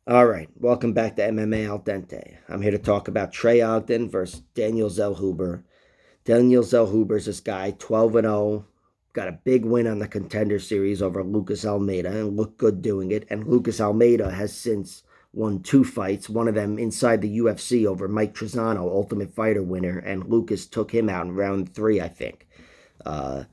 All right, welcome back to MMA Al Dente. I'm here to talk about Trey Ogden versus Daniel Zellhuber. Daniel Zellhuber's this guy, 12-0, got a big win on the Contender Series over Lucas Almeida and looked good doing it. And Lucas Almeida has since won two fights, one of them inside the UFC over Mike Trizano, Ultimate Fighter winner, and Lucas took him out in round three, I think. Uh,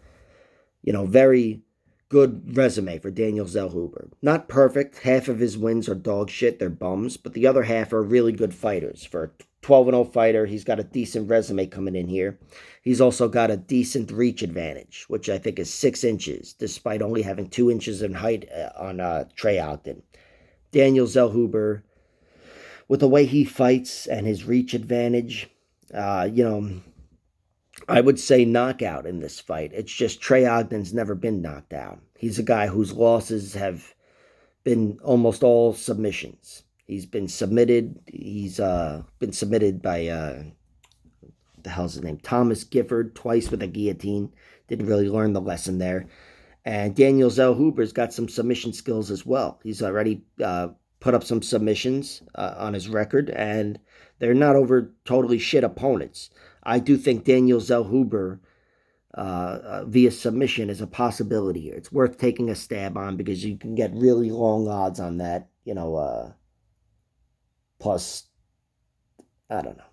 very good resume for Daniel Zellhuber. Not perfect. Half of his wins are dog shit. They're bums. But the other half are really good fighters. For a 12-0 fighter, he's got a decent resume coming in here. He's also got a decent reach advantage, which I think is 6 inches, despite only having 2 inches in height on Trey Ogden. Daniel Zellhuber, with the way he fights and his reach advantage, I would say knockout in this fight. It's just Trey Ogden's never been knocked out. He's a guy whose losses have been almost all submissions. He's been submitted. He's been submitted by the hell's his name? Thomas Gifford twice with a guillotine. Didn't really learn the lesson there. And Daniel Zellhuber's got some submission skills as well. He's already put up some submissions on his record, and they're not over totally shit opponents. I do think Daniel Zellhuber via submission is a possibility here. It's worth taking a stab on because you can get really long odds on that. Plus, I don't know.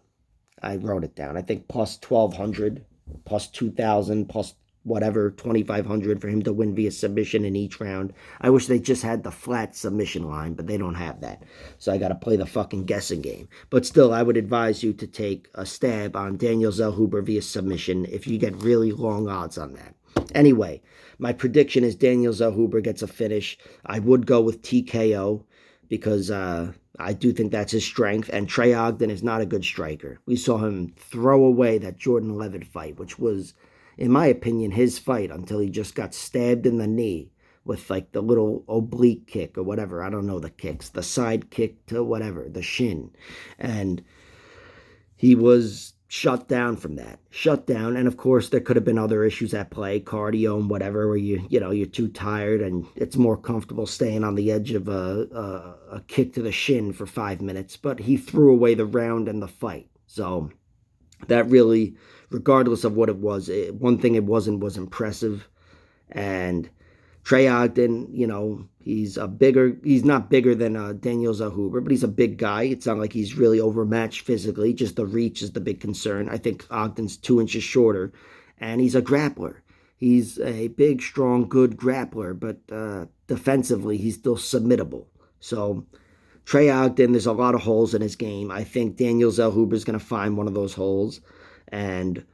I wrote it down. I think plus 1,200, plus 2,000, plus whatever, 2,500 for him to win via submission in each round. I wish they just had the flat submission line, but they don't have that. So I got to play the fucking guessing game. But still, I would advise you to take a stab on Daniel Zellhuber via submission if you get really long odds on that. Anyway, my prediction is Daniel Zellhuber gets a finish. I would go with TKO because I do think that's his strength, and Trey Ogden is not a good striker. We saw him throw away that Jordan Levitt fight, which was, in my opinion, his fight until he just got stabbed in the knee with like the little oblique kick or whatever. I don't know the kicks, the side kick to whatever, the shin. And he was shut down from that. Shut down. And of course, there could have been other issues at play, cardio and whatever, where you're too tired and it's more comfortable staying on the edge of a kick to the shin for 5 minutes. But he threw away the round and the fight. So that really, regardless of what it was, one thing it wasn't was impressive. And Trey Ogden, he's not bigger than Daniel Zellhuber, but he's a big guy. It's not like he's really overmatched physically. Just the reach is the big concern. I think Ogden's 2 inches shorter, and he's a grappler. He's a big, strong, good grappler, but defensively, he's still submittable. So Trey Ogden, there's a lot of holes in his game. I think Daniel Zellhuber is going to find one of those holes. And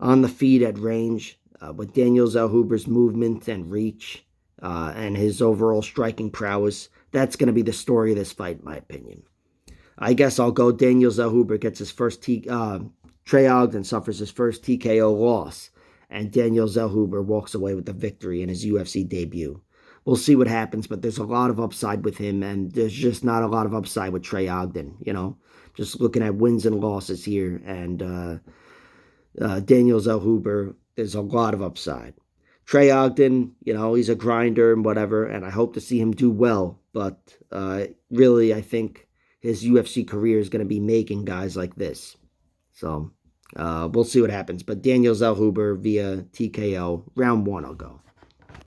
on the feet at range, with Daniel Zellhuber's movement and reach and his overall striking prowess, that's going to be the story of this fight, in my opinion. I guess I'll go Daniel Zellhuber gets his first Trey Ogden suffers his first TKO loss, and Daniel Zellhuber walks away with the victory in his UFC debut. We'll see what happens, but there's a lot of upside with him, and there's just not a lot of upside with Trey Ogden, Just looking at wins and losses here, and Daniel Zellhuber, there's a lot of upside. Trey Ogden, he's a grinder and whatever, and I hope to see him do well, but really, I think his UFC career is going to be making guys like this. So we'll see what happens, but Daniel Zellhuber via TKO, round 1 I'll go.